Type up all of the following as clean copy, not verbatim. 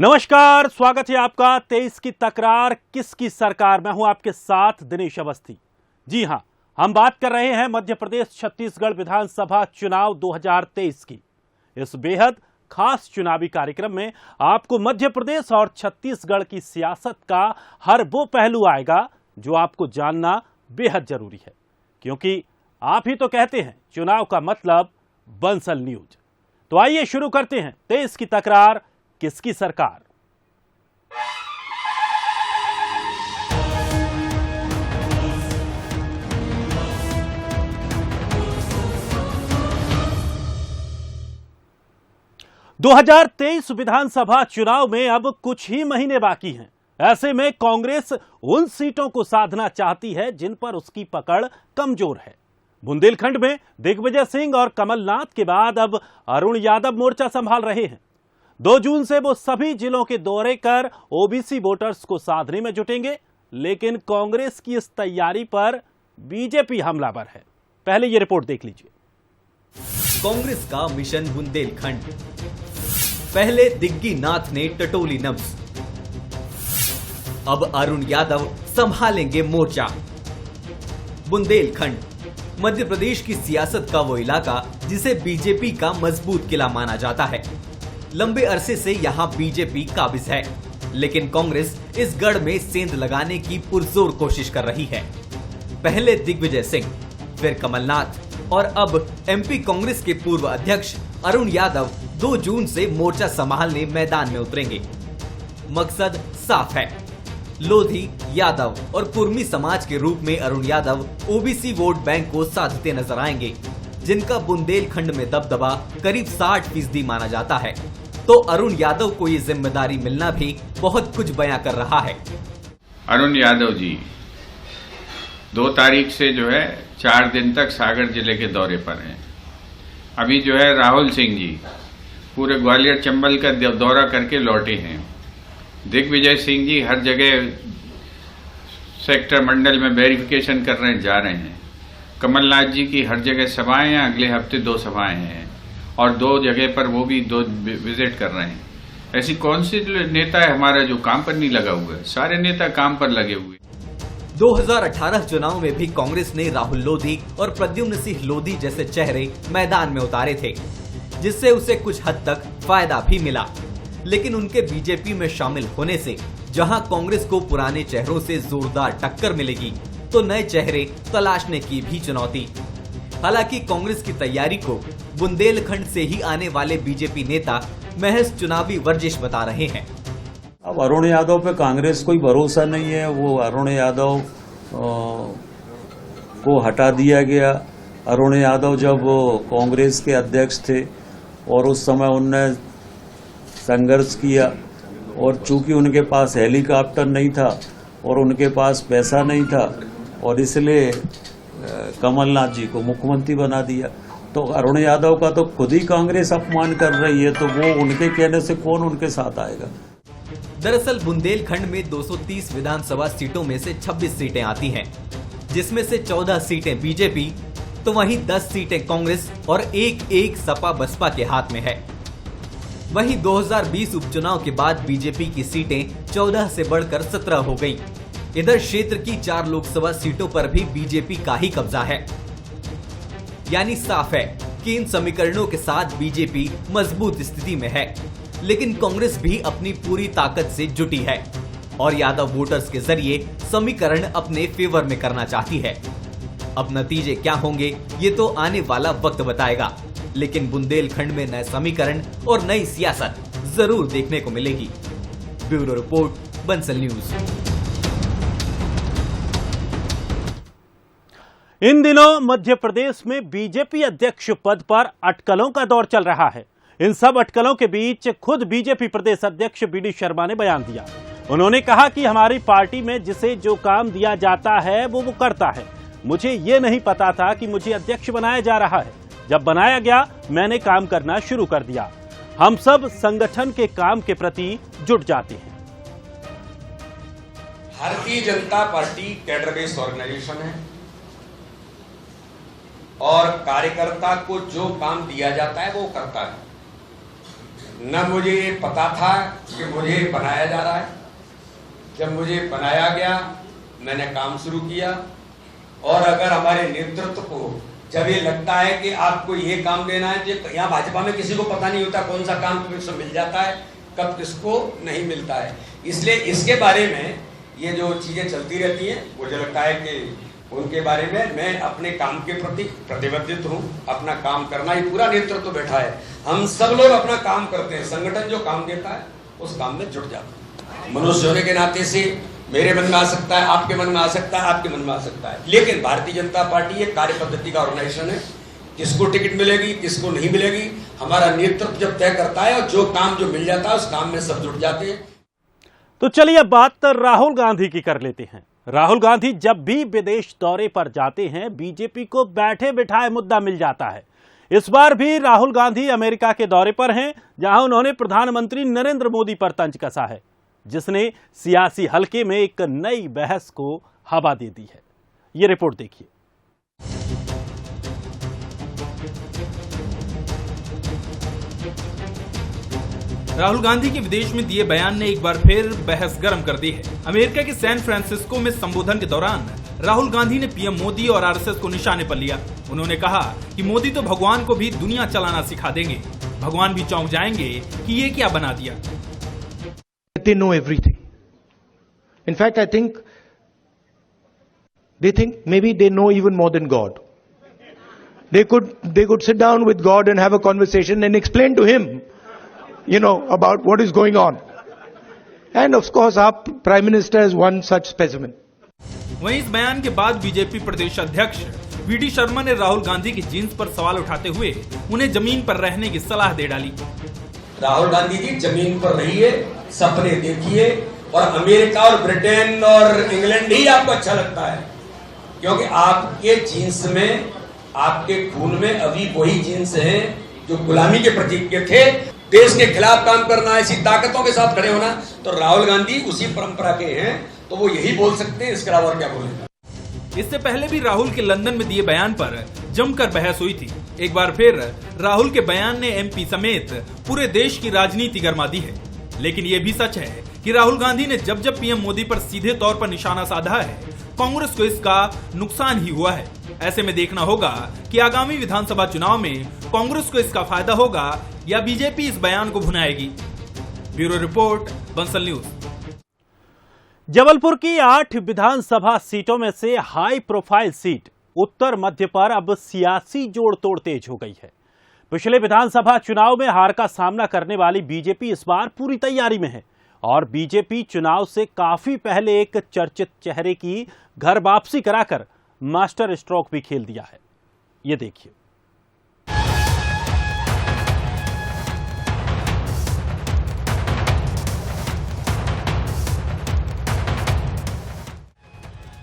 नमस्कार, स्वागत है आपका 23 की तकरार किसकी सरकार। मैं हूं आपके साथ दिनेश अवस्थी। जी हां, हम बात कर रहे हैं मध्य प्रदेश छत्तीसगढ़ विधानसभा चुनाव 2023 की। इस बेहद खास चुनावी कार्यक्रम में आपको मध्य प्रदेश और छत्तीसगढ़ की सियासत का हर वो पहलू आएगा जो आपको जानना बेहद जरूरी है, क्योंकि आप ही तो कहते हैं चुनाव का मतलब बंसल न्यूज। तो आइए शुरू करते हैं 23 की तकरार किसकी सरकार। – 2023 विधानसभा चुनाव में अब कुछ ही महीने बाकी हैं। ऐसे में कांग्रेस उन सीटों को साधना चाहती है जिन पर उसकी पकड़ कमजोर है। बुंदेलखंड में दिग्विजय सिंह और कमलनाथ के बाद अब अरुण यादव मोर्चा संभाल रहे हैं। 2 जून से वो सभी जिलों के दौरे कर ओबीसी वोटर्स को साधने में जुटेंगे, लेकिन कांग्रेस की इस तैयारी पर बीजेपी हमलावर है। पहले ये रिपोर्ट देख लीजिए। कांग्रेस का मिशन बुंदेलखंड। पहले दिग्गी नाथ ने टटोली नब्ज, अब अरुण यादव संभालेंगे मोर्चा। बुंदेलखंड मध्य प्रदेश की सियासत का वो इलाका जिसे बीजेपी का मजबूत किला माना जाता है। लंबे अरसे से यहाँ बीजेपी काबिज है, लेकिन कांग्रेस इस गढ़ में सेंध लगाने की पुरजोर कोशिश कर रही है। पहले दिग्विजय सिंह, फिर कमलनाथ और अब एमपी कांग्रेस के पूर्व अध्यक्ष अरुण यादव 2 जून से मोर्चा संभालने मैदान में उतरेंगे। मकसद साफ है, लोधी, यादव और कुर्मी समाज के रूप में Arun Yadav OBC vote bank को साधते नजर आएंगे, जिनका बुंदेलखंड में दबदबा करीब 60% माना जाता है। तो अरुण यादव को ये जिम्मेदारी मिलना भी बहुत कुछ बयां कर रहा है। अरुण यादव जी 2 तारीख से जो है 4 दिन तक सागर जिले के दौरे पर हैं। अभी जो है राहुल सिंह जी पूरे ग्वालियर चंबल का दौरा करके लौटे हैं। दिग्विजय सिंह जी हर जगह सेक्टर मंडल में वेरिफिकेशन करने जा रहे हैं। कमलनाथ जी की हर जगह सभाएं हैं, अगले हफ्ते 2 सभाएं हैं और 2 जगह पर वो भी 2 विजिट कर रहे हैं। ऐसी कौन सी नेता है हमारा जो काम पर नहीं लगा हुआ है? सारे नेता काम पर लगे हुए। 2018 चुनाव में भी कांग्रेस ने राहुल लोधी और प्रद्युम्न सिंह लोधी जैसे चेहरे मैदान में उतारे थे, जिससे उसे कुछ हद तक फायदा भी मिला। लेकिन उनके बीजेपी में शामिल होने से जहां कांग्रेस को पुराने चेहरों से जोरदार टक्कर मिलेगी, तो नए चेहरे तलाशने की भी चुनौती। हालांकि कांग्रेस की तैयारी को बुंदेलखंड से ही आने वाले बीजेपी नेता महज चुनावी वर्जिश बता रहे हैं। अब अरुण यादव पे कांग्रेस कोई भरोसा नहीं है। वो अरुण यादव को हटा दिया गया। अरुण यादव जब कांग्रेस के अध्यक्ष थे और उस समय उनने संघर्ष किया, और चूंकि उनके पास हेलीकॉप्टर नहीं था और उनके पास पैसा नहीं था, और इसलिए कमलनाथ जी को मुख्यमंत्री बना दिया। तो अरुण यादव का तो खुद ही कांग्रेस अपमान कर रही है, तो वो उनके कहने से कौन उनके साथ आएगा। दरअसल बुंदेलखंड में 230 विधानसभा सीटों में से 26 सीटें आती हैं, जिसमें से 14 सीटें बीजेपी, तो वहीं 10 सीटें कांग्रेस और एक सपा बसपा के हाथ में है। वहीं 2020 उपचुनाव के बाद बीजेपी की सीटें 14 से बढ़कर 17 हो गईं। इधर क्षेत्र की 4 लोकसभा सीटों पर भी बीजेपी का ही कब्जा है। यानी साफ है कि इन समीकरणों के साथ बीजेपी मजबूत स्थिति में है, लेकिन कांग्रेस भी अपनी पूरी ताकत से जुटी है और यादव वोटर्स के जरिए समीकरण अपने फेवर में करना चाहती है। अब नतीजे क्या होंगे ये तो आने वाला वक्त बताएगा, लेकिन बुंदेलखंड में नए समीकरण और नई सियासत जरूर देखने को मिलेगी। Bureau report, Bansal news. इन दिनों मध्य प्रदेश में बीजेपी अध्यक्ष पद पर अटकलों का दौर चल रहा है। इन सब अटकलों के बीच खुद बीजेपी प्रदेश अध्यक्ष बीडी शर्मा ने बयान दिया। उन्होंने कहा कि हमारी पार्टी में जिसे जो काम दिया जाता है वो करता है। मुझे ये नहीं पता था कि मुझे अध्यक्ष बनाया जा रहा है। जब बनाया गया मैंने काम करना शुरू कर दिया। हम सब संगठन के काम के प्रति जुट जाते हैं। Bharatiya Janata party cadre based organisation है और कार्यकर्ता को जो काम दिया जाता है वो करता है। न मुझे ये पता था कि मुझे बनाया जा रहा है। जब मुझे बनाया गया मैंने काम शुरू किया, और अगर हमारे नेतृत्व को जब ये लगता है कि आपको ये काम देना है, जो यहाँ भाजपा में किसी को पता नहीं होता कौन सा काम किसको मिल जाता है, कब किसको नहीं मिलता है। इसलिए इसके बारे में ये जो चीजें चलती रहती हैं, मुझे लगता है कि उनके बारे में मैं अपने काम के प्रति प्रतिबद्ध हूँ। अपना काम करना, ही पूरा नेतृत्व बैठा है, हम सब लोग अपना काम करते हैं। संगठन जो काम देता है उस काम में जुट जाता है। मनुष्य होने के नाते से मेरे मन में आ सकता है, आपके मन में आ सकता है, आपके मन में आ सकता है, लेकिन भारतीय जनता पार्टी एक कार्य पद्धति का ऑर्गेनाइजेशन है। किसको टिकट मिलेगी, किसको नहीं मिलेगी, हमारा नेतृत्व जब तय करता है, और जो काम जो मिल जाता है उस काम में सब जुट जाते हैं। तो चलिए अब बात राहुल गांधी की कर लेते हैं। राहुल गांधी जब भी विदेश दौरे पर जाते हैं, बीजेपी को बैठे बिठाए मुद्दा मिल जाता है। इस बार भी राहुल गांधी अमेरिका के दौरे पर हैं, जहां उन्होंने प्रधानमंत्री नरेंद्र मोदी पर तंज कसा है, जिसने सियासी हलके में एक नई बहस को हवा दे दी है। ये रिपोर्ट देखिए। राहुल गांधी के विदेश में दिए बयान ने एक बार फिर बहस गर्म कर दी है। अमेरिका के सैन फ्रांसिस्को में संबोधन के दौरान राहुल गांधी ने पीएम मोदी और आरएसएस को निशाने पर लिया। उन्होंने कहा कि मोदी तो भगवान को भी दुनिया चलाना सिखा देंगे, भगवान भी चौंक जाएंगे कि ये क्या बना दिया। They know everything. In fact, I think maybe they know even more than God. They could sit down with God and have a conversation and explain to him, about what is going on. And of course, our Prime Minister is one such specimen. वहीं इस बयान के बाद BJP प्रदेश अध्यक्ष VD Sharma ने राहुल गांधी की jeans पर सवाल उठाते हुए उन्हें जमीन पर रहने की सलाह दे डाली। राहुल गांधी जी जमीन पर रहिए, सपने देखिए, और अमेरिका और ब्रिटेन और इंग्लैंड ही आपको अच्छा लगता है, क्योंकि आपके जीन्स में, आपके खून में अभी वही जीन्स हैं जो गुलामी के प्रतीक के थे। देश के खिलाफ काम करना, ऐसी ताकतों के साथ खड़े होना, तो राहुल गांधी उसी परंपरा के हैं, तो वो यही बोल सकते हैं, इसके अलावा और क्या बोलेंगे। इससे पहले भी राहुल के लंदन में दिए बयान पर जमकर बहस हुई थी। एक बार फिर राहुल के बयान ने एमपी समेत पूरे देश की राजनीति गरमा दी है। लेकिन ये भी सच है कि राहुल गांधी ने जब जब पीएम मोदी पर सीधे तौर पर निशाना साधा है, कांग्रेस को इसका नुकसान ही हुआ है। ऐसे में देखना होगा कि आगामी विधानसभा चुनाव में कांग्रेस को इसका फायदा होगा या बीजेपी इस बयान को भुनाएगी। Bureau report, Bansal news. Jabalpur की 8 विधानसभा सीटों में से high profile seat Uttar Madhya पर अब सियासी जोड़ तोड़ तेज हो गई है। पिछले विधानसभा चुनाव में हार का सामना करने वाली बीजेपी इस बार पूरी तैयारी में है, और बीजेपी चुनाव से काफी पहले एक चर्चित चेहरे की घर वापसी कराकर मास्टर स्ट्रोक भी खेल दिया है। ये देखिए।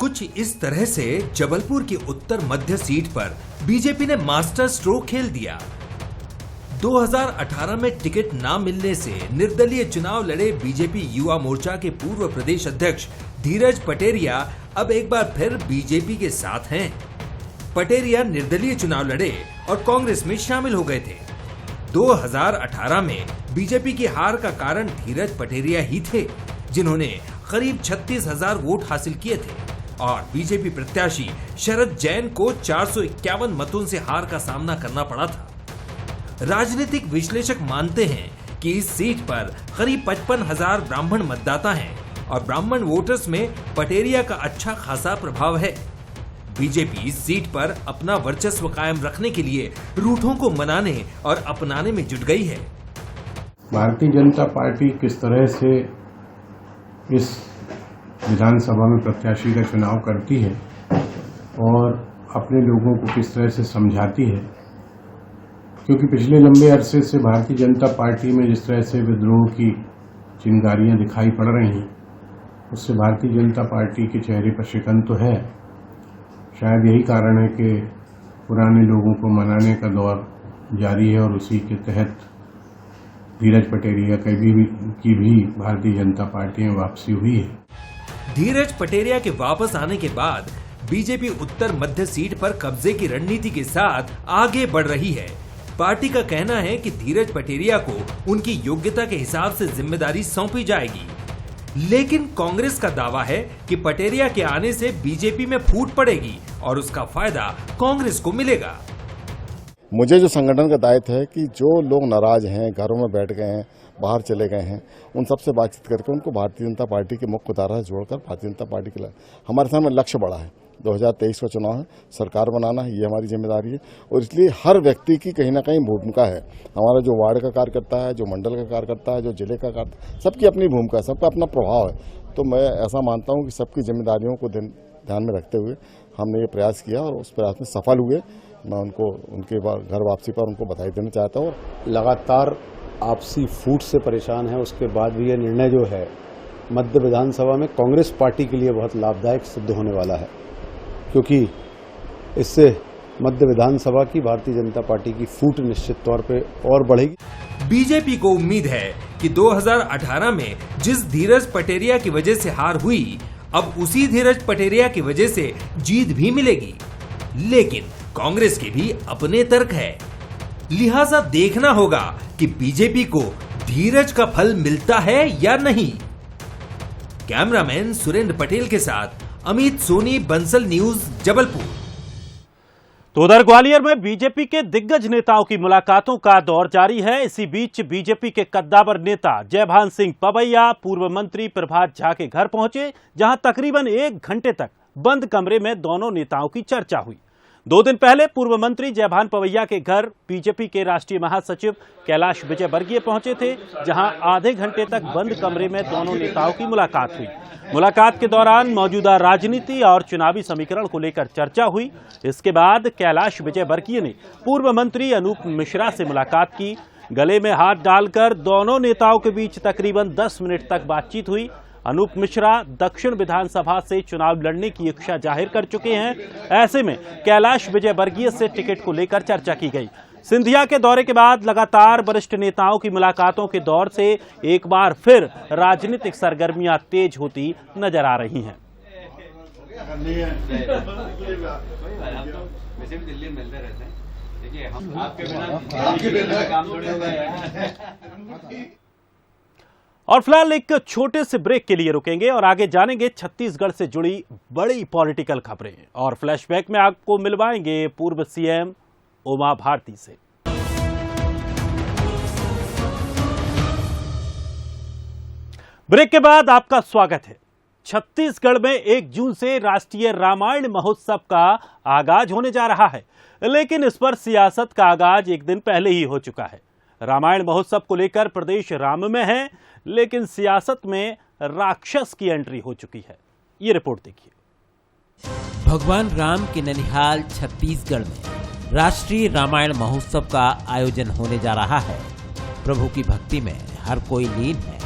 कुछ इस तरह से जबलपुर की उत्तर मध्य सीट पर बीजेपी ने मास्टर स्ट्रोक खेल दिया। 2018 में टिकट ना मिलने से निर्दलीय चुनाव लड़े बीजेपी युवा मोर्चा के पूर्व प्रदेश अध्यक्ष धीरज पटेरिया अब एक बार फिर बीजेपी के साथ हैं। पटेरिया निर्दलीय चुनाव लड़े और कांग्रेस में शामिल हो गए थे। 2018 में बीजेपी की हार का कारण धीरज पटेरिया ही थे, जिन्होंने करीब 36,000 वोट हासिल किए थे और बीजेपी प्रत्याशी शरद जैन को 451 मतों से हार का सामना करना पड़ा था। राजनीतिक विश्लेषक मानते हैं कि इस सीट पर करीब 55,000 ब्राह्मण मतदाता हैं और ब्राह्मण वोटर्स में पटेरिया का अच्छा खासा प्रभाव है। बीजेपी इस सीट पर अपना वर्चस्व कायम रखने के लिए रूठों को मनाने और अपनाने में जुट गई है। भारतीय जनता पार्टी किस तरह से इस विधानसभा में प्रत्याशी का चुनाव करती है और अपने लोगों को किस तरह से समझाती है, क्योंकि पिछले लंबे अरसे से भारतीय जनता पार्टी में जिस तरह से विद्रोह की चिंगारियां दिखाई पड़ रही हैं, उससे भारतीय जनता पार्टी के चेहरे पर शिकन तो है। शायद यही कारण है कि पुराने लोगों को मनाने का दौर जारी है और उसी के तहत धीरज पटेरिया की भी भारतीय जनता पार्टी में वापसी हुई है। धीरज पटेरिया के वापस आने के बाद बीजेपी उत्तर मध्य सीट पर कब्जे की रणनीति के साथ आगे बढ़ रही है। पार्टी का कहना है कि धीरज पटेरिया को उनकी योग्यता के हिसाब से जिम्मेदारी सौंपी जाएगी, लेकिन कांग्रेस का दावा है कि पटेरिया के आने से बीजेपी में फूट पड़ेगी और उसका फायदा कांग्रेस को मिलेगा। मुझे जो संगठन का दायित्व है कि जो लोग नाराज हैं, घरों में बैठ गए हैं, बाहर चले गए हैं, उन सबसे बातचीत करके उनको भारतीय जनता पार्टी के मुख्य धारा से जोड़कर भारतीय जनता पार्टी के लिए हमारे सामने लक्ष्य बड़ा है। 2023 का चुनाव है, सरकार बनाना है, ये हमारी जिम्मेदारी है और इसलिए हर व्यक्ति की कहीं ना कहीं भूमिका है। हमारा जो वार्ड का कार्यकर्ता है, जो मंडल का कार्यकर्ता है, जो जिले का कार्यकर्ता, सबकी अपनी भूमिका है, सबका अपना प्रभाव है। तो मैं ऐसा मानता हूँ कि सबकी जिम्मेदारियों को ध्यान में रखते हुए हमने ये प्रयास किया और उस प्रयास में सफल हुए। मैं उनको उनके घर वापसी पर उनको बधाई देना चाहता हूँ। लगातार आपसी फूट से परेशान है, उसके बाद भी यह निर्णय जो है मध्य विधानसभा में कांग्रेस पार्टी के लिए बहुत लाभदायक सिद्ध होने वाला है, क्योंकि इससे मध्य विधानसभा की भारतीय जनता पार्टी की फूट निश्चित तौर पे और बढ़ेगी। बीजेपी को उम्मीद है कि 2018 में जिस धीरज पटेरिया की वजह से हार हुई, अब उसी धीरज पटेरिया की वजह से जीत भी मिलेगी। लेकिन कांग्रेस के भी अपने तर्क है, लिहाजा देखना होगा कि बीजेपी को धीरज का फल मिलता है या नहीं। कैमरामैन सुरेंद्र पटेल के साथ अमित सोनी, बंसल न्यूज, जबलपुर। तो उधर ग्वालियर में बीजेपी के दिग्गज नेताओं की मुलाकातों का दौर जारी है। इसी बीच बीजेपी के कद्दावर नेता जयभान सिंह पवैया पूर्व मंत्री प्रभात झा के घर पहुंचे, जहां तकरीबन 1 घंटे तक बंद कमरे में दोनों नेताओं की चर्चा हुई। 2 दिन पहले पूर्व मंत्री जयभान पवैया के घर बीजेपी के राष्ट्रीय महासचिव कैलाश विजयवर्गीय पहुंचे थे, जहां आधे घंटे तक बंद कमरे में दोनों नेताओं की मुलाकात हुई। मुलाकात के दौरान मौजूदा राजनीति और चुनावी समीकरण को लेकर चर्चा हुई। इसके बाद कैलाश विजयवर्गीय ने पूर्व मंत्री अनूप मिश्रा से मुलाकात की। गले में हाथ डालकर दोनों नेताओं के बीच तकरीबन 10 मिनट तक बातचीत हुई। अनूप मिश्रा दक्षिण विधानसभा से चुनाव लड़ने की इच्छा जाहिर कर चुके हैं। ऐसे में कैलाश विजयवर्गीय से टिकट को लेकर चर्चा की गई। सिंधिया के दौरे के बाद लगातार वरिष्ठ नेताओं की मुलाकातों के दौर से एक बार फिर राजनीतिक सरगर्मियां तेज होती नजर आ रही हैं। और फिलहाल एक छोटे से ब्रेक के लिए रुकेंगे और आगे जानेंगे छत्तीसगढ़ से जुड़ी बड़ी पॉलिटिकल खबरें और फ्लैशबैक में आपको मिलवाएंगे पूर्व सीएम उमा भारती से। ब्रेक के बाद आपका स्वागत है। छत्तीसगढ़ में 1 जून से राष्ट्रीय रामायण महोत्सव का आगाज होने जा रहा है, लेकिन इस पर सियासत का आगाज एक दिन पहले ही हो चुका है। रामायण महोत्सव को लेकर प्रदेश राममय है, लेकिन सियासत में राक्षस की एंट्री हो चुकी है। ये रिपोर्ट देखिए। भगवान राम के ननिहाल छत्तीसगढ़ में राष्ट्रीय रामायण महोत्सव का आयोजन होने जा रहा है। प्रभु की भक्ति में हर कोई लीन है।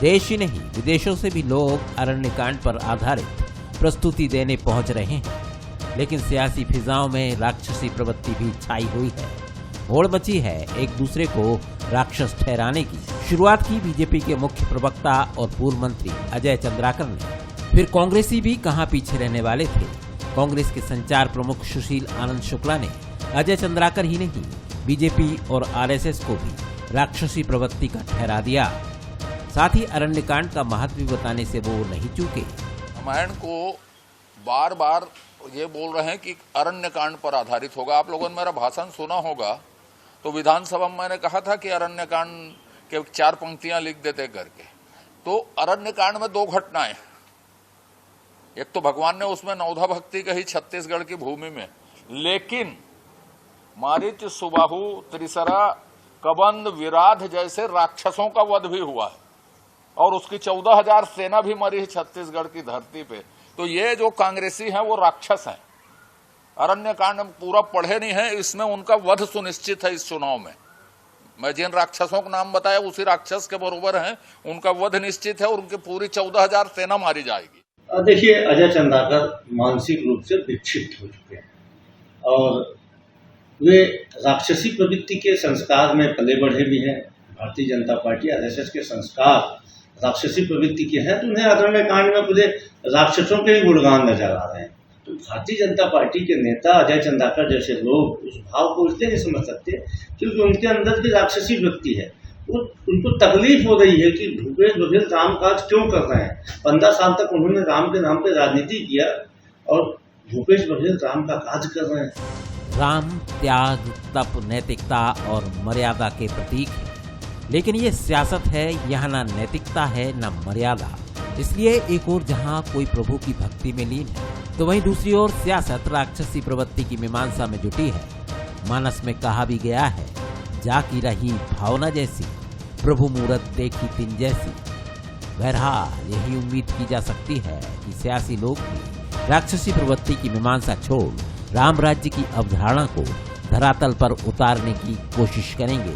देश ही नहीं, विदेशों से भी लोग अरण्यकांड पर आधारित प्रस्तुति देने पहुंच रहे हैं, लेकिन सियासी फिजाओं में राक्षसी प्रवृत्ति भी छाई हुई है। होड़ मची है एक दूसरे को राक्षस ठहराने की। शुरुआत की बीजेपी के मुख्य प्रवक्ता और पूर्व मंत्री अजय चंद्राकर ने। फिर कांग्रेसी भी कहां पीछे रहने वाले थे। कांग्रेस के संचार प्रमुख सुशील आनंद शुक्ला ने अजय चंद्राकर ही नहीं, बीजेपी और आरएसएस को भी राक्षसी प्रवृत्ति का ठहरा दिया। साथ ही अरण्यकांड का महत्व भी बताने से वो नहीं चूके। रामायण को बार बार ये बोल रहे हैं कि अरण्यकांड पर आधारित होगा। आप लोगों ने मेरा भाषण सुना होगा, तो विधानसभा में मैंने कहा था कि अरण्यकांड के 4 पंक्तियां लिख देते करके। तो अरण्यकांड में 2 घटनाएं, एक तो भगवान ने उसमें नवधा भक्ति कही छत्तीसगढ़ की भूमि में, लेकिन मारीच, सुबाहु, त्रिसरा, कबंद, विराध जैसे राक्षसों का वध भी हुआ है और उसकी 14,000 सेना भी मरी है छत्तीसगढ़ की धरती पे। तो ये जो कांग्रेसी हैं वो राक्षस हैं। अरण्यकांड पूरा पढ़े नहीं है, इसमें उनका वध सुनिश्चित है। इस चुनाव में मैं जिन राक्षसों का नाम बताया उसी राक्षस के बरोबर हैं, उनका वध निश्चित है और उनकी पूरी 14,000 सेना मारी जाएगी। देखिए, अजय चंद्राकर मानसिक रूप से विक्षिप्त हो चुके हैं और वे राक्षसी प्रवृत्ति के संस्कार में पले बढ़े भी हैं। भारतीय जनता पार्टी आरएसएस के संस्कार राक्षसी प्रवृत्ति के हैं, तो उन्हें अरण्यकांड में पूरे राक्षसों के ही गुणगान नजर आ रहे हैं। तो भारतीय जनता पार्टी के नेता अजय चंद्राकर जैसे लोग उस भाव को इसलिए नहीं समझ सकते क्योंकि उनके अंदर की राक्षसी वृत्ति है। उनको तकलीफ हो रही है कि भूपेश बघेल राम काज क्यों कर रहे हैं। 15 साल तक उन्होंने राम के नाम पे राजनीति किया और भूपेश बघेल राम का काज कर रहे हैं। राम त्याग, तप, नैतिकता और मर्यादा के प्रतीक है, लेकिन ये सियासत है, यहाँ ना नैतिकता है ना मर्यादा। इसलिए एक ओर जहाँ कोई प्रभु की भक्ति में लीन है, तो वहीं दूसरी ओर सियासत राक्षसी प्रवृत्ति की मीमांसा में जुटी है। मानस में कहा भी गया है, जाकी रही भावना जैसी, प्रभु मूरत देखी तिन जैसी। बहरहाल यही उम्मीद की जा सकती है कि सियासी लोग भी राक्षसी प्रवृत्ति की मीमांसा छोड़ राम राज्य की अवधारणा को धरातल पर उतारने की कोशिश करेंगे।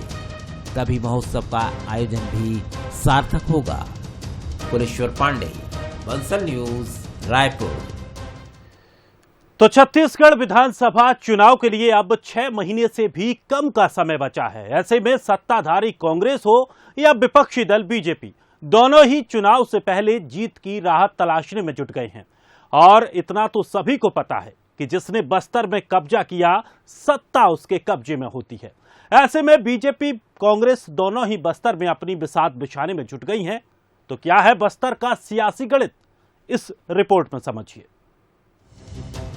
तभी महोत्सव का आयोजन भी सार्थक होगा। कुलेश्वर पांडे, बंसल न्यूज, रायपुर। तो छत्तीसगढ़ विधानसभा चुनाव के लिए अब 6 महीने से भी कम का समय बचा है। ऐसे में सत्ताधारी कांग्रेस हो या विपक्षी दल बीजेपी, दोनों ही चुनाव से पहले जीत की राह तलाशने में जुट गए हैं। और इतना तो सभी को पता है कि जिसने बस्तर में कब्जा किया, सत्ता उसके कब्जे में होती है। ऐसे में बीजेपी कांग्रेस दोनों ही बस्तर में अपनी बिसात बिछाने में जुट गई हैं। तो क्या है बस्तर का सियासी गणित, इस रिपोर्ट में समझिए।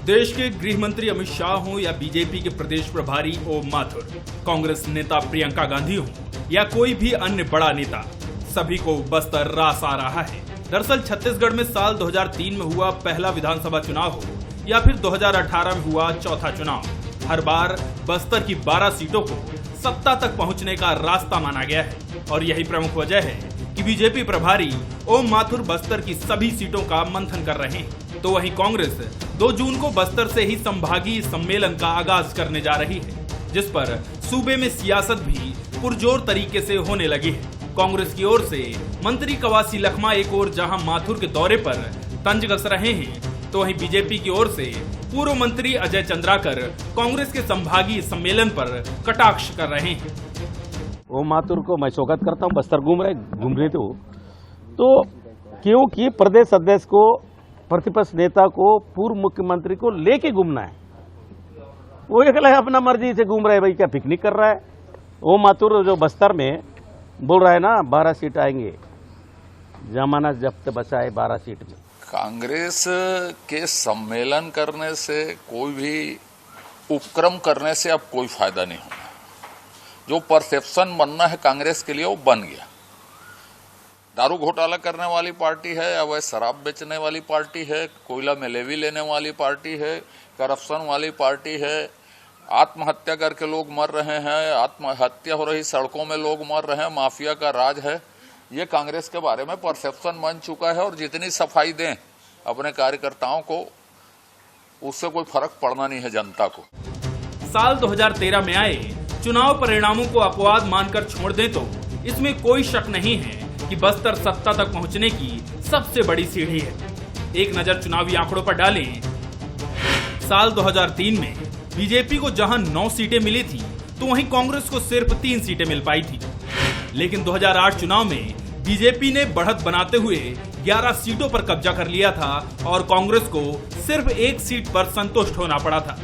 देश के गृह मंत्री अमित शाह हो या बीजेपी के प्रदेश प्रभारी ओम माथुर, कांग्रेस नेता प्रियंका गांधी हो या कोई भी अन्य बड़ा नेता, सभी को बस्तर रास आ रहा है। दरअसल छत्तीसगढ़ में साल 2003 में हुआ पहला विधानसभा चुनाव हो या फिर 2018 में हुआ चौथा चुनाव, हर बार बस्तर की 12 सीटों को सत्ता तक पहुंचने का रास्ता माना गया है। और यही प्रमुख वजह है कि बीजेपी प्रभारी ओम माथुर बस्तर की सभी सीटों का मंथन कर रहे हैं। तो वहीं कांग्रेस 2 जून को बस्तर से ही संभागीय सम्मेलन का आगाज करने जा रही है, जिस पर सूबे में सियासत भी पुरजोर तरीके से होने लगी है। कांग्रेस की ओर से मंत्री कवासी लखमा एक ओर जहां माथुर के दौरे पर तंज कस रहे हैं, तो वहीं बीजेपी की ओर से पूर्व मंत्री अजय चंद्राकर कांग्रेस के संभागीय सम्मेलन पर कटाक्ष कर रहे हैं। ओम माथुर को मैं स्वागत करता हूं। बस्तर घूम रहे तो क्योंकि प्रदेश अध्यक्ष को, प्रतिपक्ष नेता को, पूर्व मुख्यमंत्री को लेके घूमना है। वो अकेला अपना मर्जी से घूम रहा है, भाई क्या पिकनिक कर रहा है। ओम माथुर जो बस्तर में बोल रहा है ना 12 सीट आएंगे, जमाना जब्त बचा है 12 सीट में। कांग्रेस के सम्मेलन करने से, कोई भी उपक्रम करने से अब कोई फायदा नहीं होना। जो परसेप्शन बनना है कांग्रेस के लिए वो बन गया। दारू घोटाला करने वाली पार्टी है, अवैध शराब बेचने वाली पार्टी है, कोयला में लेवी लेने वाली पार्टी है, करप्शन वाली पार्टी है, आत्महत्या करके लोग मर रहे हैं, आत्महत्या हो रही, सड़कों में लोग मर रहे हैं, माफिया का राज है। ये कांग्रेस के बारे में परसेप्शन बन चुका है। और जितनी सफाई दें अपने कार्यकर्ताओं को, उससे कोई फर्क पड़ना नहीं है जनता को। साल 2013 में आए चुनाव परिणामों को अपवाद मानकर छोड़ दें तो इसमें कोई शक नहीं है कि बस्तर सत्ता तक पहुंचने की सबसे बड़ी सीढ़ी है। एक नजर चुनावी आंकड़ों पर डालें। साल 2003 में बीजेपी को जहां 9 सीटें मिली थी, तो वहीं कांग्रेस को सिर्फ 3 सीटें मिल पाई थी। लेकिन 2008 चुनाव में बीजेपी ने बढ़त बनाते हुए 11 सीटों पर कब्जा कर लिया था और कांग्रेस को सिर्फ 1 सीट पर संतुष्ट होना पड़ा था।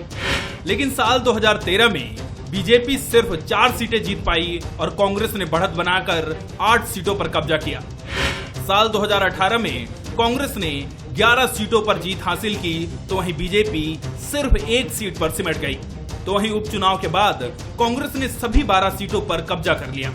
लेकिन साल 2013 में बीजेपी सिर्फ 4 सीटें जीत पाई और कांग्रेस ने बढ़त बनाकर 8 सीटों पर कब्जा किया। साल 2018 में कांग्रेस ने 11 सीटों पर जीत हासिल की, तो वहीं बीजेपी सिर्फ 1 सीट पर सिमट गई। तो वहीं उपचुनाव के बाद कांग्रेस ने सभी 12 सीटों पर कब्जा कर लिया।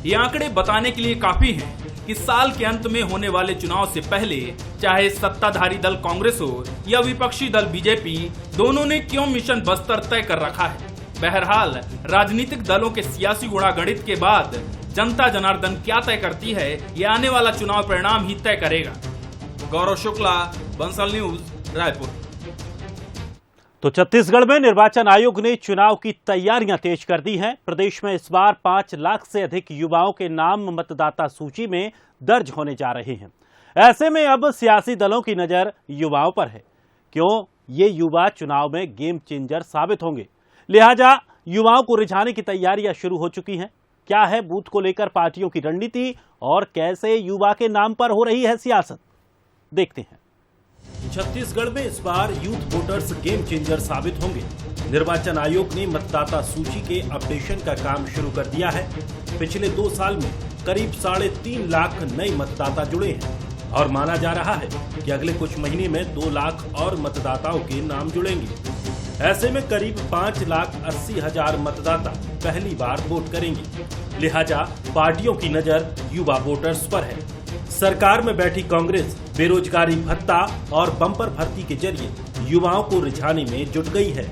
ये आंकड़े बताने के लिए काफी हैं कि साल के अंत में होने वाले चुनाव से पहले चाहे सत्ताधारी दल कांग्रेस हो या विपक्षी दल बीजेपी, दोनों ने क्यों मिशन बस्तर तय कर रखा है। बहरहाल राजनीतिक दलों के सियासी गुणागणित के बाद जनता जनार्दन क्या तय करती है, ये आने वाला चुनाव परिणाम ही तय करेगा। गौरव शुक्ला, बंसल न्यूज, रायपुर। तो छत्तीसगढ़ में निर्वाचन आयोग ने चुनाव की तैयारियां तेज कर दी हैं। प्रदेश में इस बार 5 लाख से अधिक युवाओं के नाम मतदाता सूची में दर्ज होने जा रहे हैं। ऐसे में अब सियासी दलों की नजर युवाओं पर है। क्यों? ये युवा चुनाव में गेम चेंजर साबित होंगे, लिहाजा युवाओं को रिझाने की तैयारियां शुरू हो चुकी हैं। क्या है बूथ को लेकर पार्टियों की रणनीति और कैसे युवा के नाम पर हो रही है सियासत, देखते हैं। छत्तीसगढ़ में इस बार यूथ वोटर्स गेम चेंजर साबित होंगे। निर्वाचन आयोग ने मतदाता सूची के अपडेशन का काम शुरू कर दिया है। पिछले 2 साल में करीब 3.5 लाख नए मतदाता जुड़े हैं और माना जा रहा है कि अगले कुछ महीने में 2 लाख और मतदाताओं के नाम जुड़ेंगे। ऐसे में करीब 5,80,000 मतदाता पहली बार वोट करेंगे। लिहाजा पार्टियों की नजर युवा वोटर्स पर है। सरकार में बैठी कांग्रेस बेरोजगारी भत्ता और बम्पर भर्ती के जरिए युवाओं को रिझाने में जुट गई है।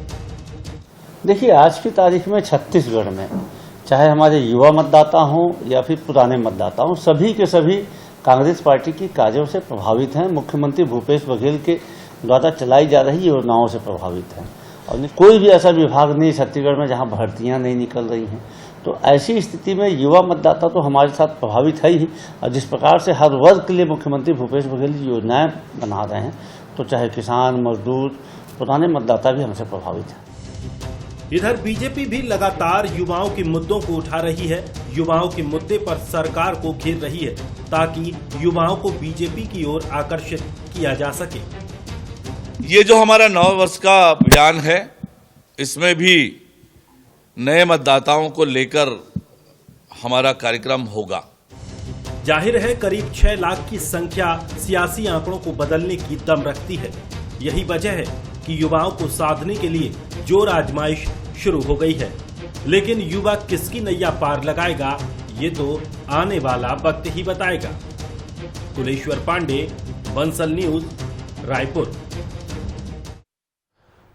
देखिए, आज की तारीख में छत्तीसगढ़ में चाहे हमारे युवा मतदाता हों या फिर पुराने मतदाता हों, सभी के सभी कांग्रेस पार्टी की कार्यों से प्रभावित हैं। मुख्यमंत्री भूपेश बघेल के द्वारा चलाई जा रही योजनाओं से प्रभावित हैं और कोई भी ऐसा विभाग नहीं छत्तीसगढ़ में जहां भर्तियां नहीं निकल रही हैं। तो ऐसी स्थिति में युवा मतदाता तो हमारे साथ प्रभावित है ही, और जिस प्रकार से हर वर्ग के लिए मुख्यमंत्री भूपेश बघेल जी योजनाएं बना रहे हैं, तो चाहे किसान, मजदूर, पुराने मतदाता भी हमसे प्रभावित हैं। इधर बीजेपी भी लगातार युवाओं के मुद्दों को उठा रही है। युवाओं के मुद्दे पर सरकार को घेर रही है ताकि युवाओं को बीजेपी की ओर आकर्षित किया जा सके। ये जो हमारा 9 वर्ष का अभियान है, इसमें भी नए मतदाताओं को लेकर हमारा कार्यक्रम होगा। जाहिर है करीब 6 लाख की संख्या सियासी आंकड़ों को बदलने की दम रखती है। यही वजह है कि युवाओं को साधने के लिए जोर आजमाइश शुरू हो गई है। लेकिन युवा किसकी नैया पार लगाएगा, ये तो आने वाला वक्त ही बताएगा। कुलेश्वर पांडे, बंसल न्यूज, रायपुर।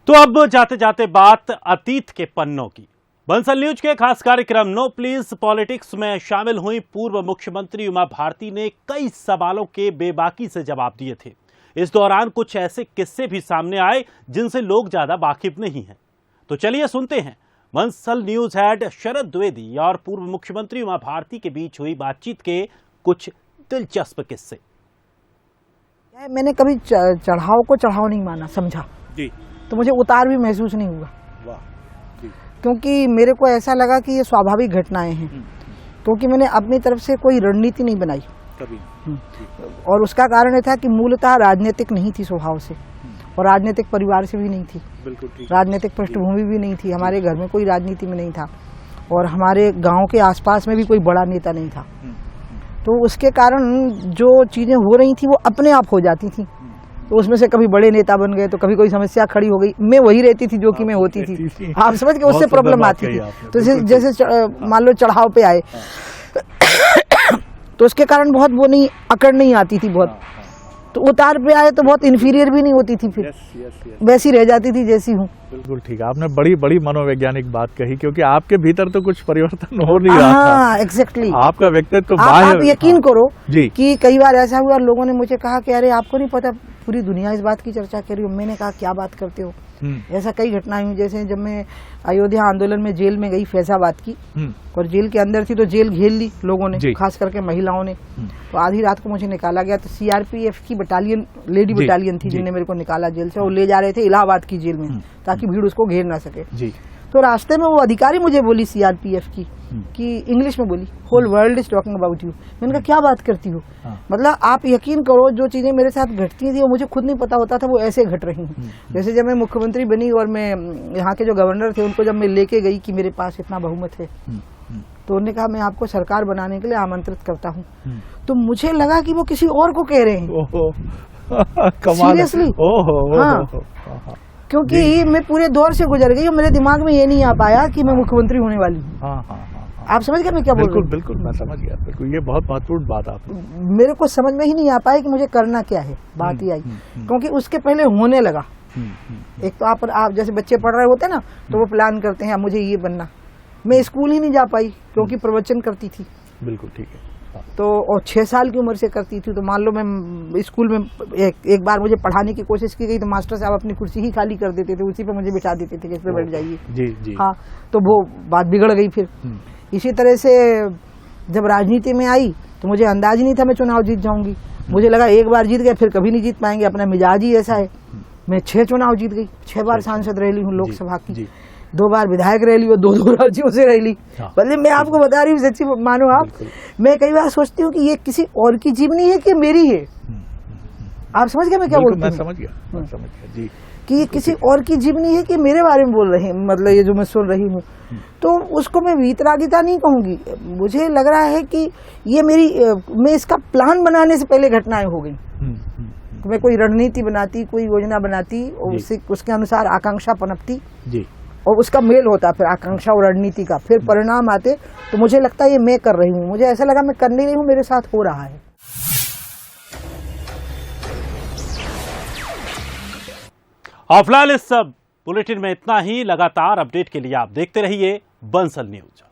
तो अब जाते जाते बात अतीत के पन्नों की। बंसल न्यूज के खास कार्यक्रम नो प्लीज पॉलिटिक्स में शामिल हुई पूर्व मुख्यमंत्री उमा भारती ने कई सवालों के बेबाकी से जवाब दिए थे। इस दौरान कुछ ऐसे किस्से भी सामने आए जिनसे लोग ज्यादा वाकिफ नहीं हैं। तो चलिए सुनते हैं बंसल न्यूज हेड शरद द्विवेदी और पूर्व मुख्यमंत्री उमा भारती के बीच हुई बातचीत के कुछ दिलचस्प किस्से। मैंने कभी चढ़ाव को चढ़ाव नहीं माना, समझा जी, तो मुझे उतार भी महसूस नहीं हुआ, क्योंकि मेरे को ऐसा लगा कि ये स्वाभाविक घटनाएं हैं, क्योंकि मैंने अपनी तरफ से कोई रणनीति नहीं बनाई कभी। और उसका कारण यह था कि मूलतः राजनीतिक नहीं थी स्वभाव से, और राजनीतिक परिवार से भी नहीं थी, बिल्कुल ठीक। राजनीतिक पृष्ठभूमि भी नहीं थी, हमारे घर में कोई राजनीति में नहीं था, और हमारे गांव के आसपास में भी कोई बड़ा नेता नहीं था। तो उसके कारण जो चीजें हो रही थी वो अपने आप हो जाती थी। तो उसमें से कभी बड़े नेता बन गए, तो कभी कोई समस्या खड़ी हो गई, मैं वही रहती थी जो कि मैं होती थी। आप समझ के उससे प्रॉब्लम आती थी। तो जैसे मान लो चढ़ाव पे आए तो उसके कारण बहुत वो नहीं, अकड़ नहीं आती थी बहुत। तो उतार पे आए तो बहुत इन्फीरियर भी नहीं होती थी, फिर वैसी रह जाती थी जैसी हूँ। बिल्कुल ठीक, आपने बड़ी बड़ी मनोवैज्ञानिक बात कही, क्योंकि आपके भीतर तो कुछ परिवर्तन हो नहीं रहा था। एग्जैक्टली, आपका व्यक्तित्व तो आप यकीन करो जी कि कई बार ऐसा हुआ, लोगों ने मुझे कहा कि अरे आपको नहीं पता पूरी दुनिया इस बात की चर्चा कर रही हो। मैंने कहा क्या बात करते हो। ऐसा कई घटनाएं हुई, जैसे जब मैं अयोध्या आंदोलन में जेल में गई फैजाबाद की, और जेल के अंदर थी तो जेल घेर ली लोगों ने, खास करके महिलाओं ने। तो आधी रात को मुझे निकाला गया, तो सीआरपीएफ की बटालियन, लेडी बटालियन थी जिन्हें मेरे को निकाला जेल से, और ले जा रहे थे इलाहाबाद की जेल में ताकि भीड़ उसको घेर ना सके। तो रास्ते में वो अधिकारी मुझे बोली सीआरपीएफ की कि इंग्लिश में बोली, whole world is talking about you. मैंने कहा क्या बात करती हो। मतलब आप यकीन करो जो चीजें मेरे साथ घटती थी वो मुझे खुद नहीं पता होता था, वो ऐसे घट रही हैं। जैसे जब मैं मुख्यमंत्री बनी और मैं यहाँ के जो गवर्नर थे उनको जब मैं लेके गई कि मेरे पास इतना बहुमत है, तो उन्होंने कहा मैं आपको सरकार बनाने के लिए आमंत्रित करता हूँ। तो मुझे लगा कि वो किसी और को कह रहे हैं, सीरियसली। हाँ, क्योंकि मैं पूरे दौर से गुजर गई और मेरे दिमाग में ये नहीं आ पाया कि मैं मुख्यमंत्री होने वाली हूँ। आप समझ गए मैं क्या बोल रहा हूँ? बिल्कुल मैं समझ गया, बिल्कुल ये बहुत महत्वपूर्ण बात आपने। मेरे को समझ में ही नहीं आ पाया कि मुझे करना क्या है, बात ही आई। क्योंकि उसके पहले होने लगा। एक तो आप जैसे बच्चे पढ़ रहे होते ना, तो वो प्लान करते हैं मुझे ये बनना। मैं स्कूल ही नहीं जा पाई क्योंकि प्रवचन करती थी। बिल्कुल ठीक है। तो और 6 साल की उम्र से करती थी। तो मान लो मैं स्कूल में एक बार मुझे पढ़ाने की कोशिश की गई तो मास्टर साहब अपनी कुर्सी ही खाली कर देते थे, उसी पे मुझे बिठा देते थे कि इस पे बैठ जाइए। जी जी। हाँ, तो वो बात बिगड़ गई। फिर इसी तरह से जब राजनीति में आई तो मुझे अंदाज ही नहीं था मैं चुनाव जीत जाऊंगी। मुझे लगा एक बार जीत गए फिर कभी नहीं जीत पाएंगे, अपना मिजाज ही ऐसा है। मैं 6 चुनाव जीत गई, 6 बार सांसद रह ली हूँ लोकसभा की, 2 बार विधायक रह ली और 2 राज्यों से रह ली। मतलब मैं आपको बता रही हूँ, सच्ची मानो आप, मैं कई बार सोचती हूँ कि ये किसी और की जीवनी है कि मेरी है। आप समझ गए मैं क्या बोलती हूँ? मैं समझ गया जी। कि ये किसी और की जीवनी है कि मेरे बारे में बोल रहे हैं, मतलब ये जो मैं सुन रही हूँ, तो उसको मैं वीतरागिता नहीं कहूंगी। मुझे लग रहा है कि ये मैं इसका प्लान बनाने से पहले घटनाएं हो गई। मैं कोई रणनीति बनाती, कोई योजना बनाती और उसके अनुसार आकांक्षा पनपती जी, और उसका मेल होता फिर आकांक्षा और रणनीति का, फिर परिणाम आते। तो मुझे लगता है ये मैं कर रही हूँ, मुझे ऐसा लगा मैं कर नहीं रही हूँ, मेरे साथ हो रहा है। फिलहाल इस बुलेटिन में इतना ही। लगातार अपडेट के लिए आप देखते रहिए बंसल न्यूज।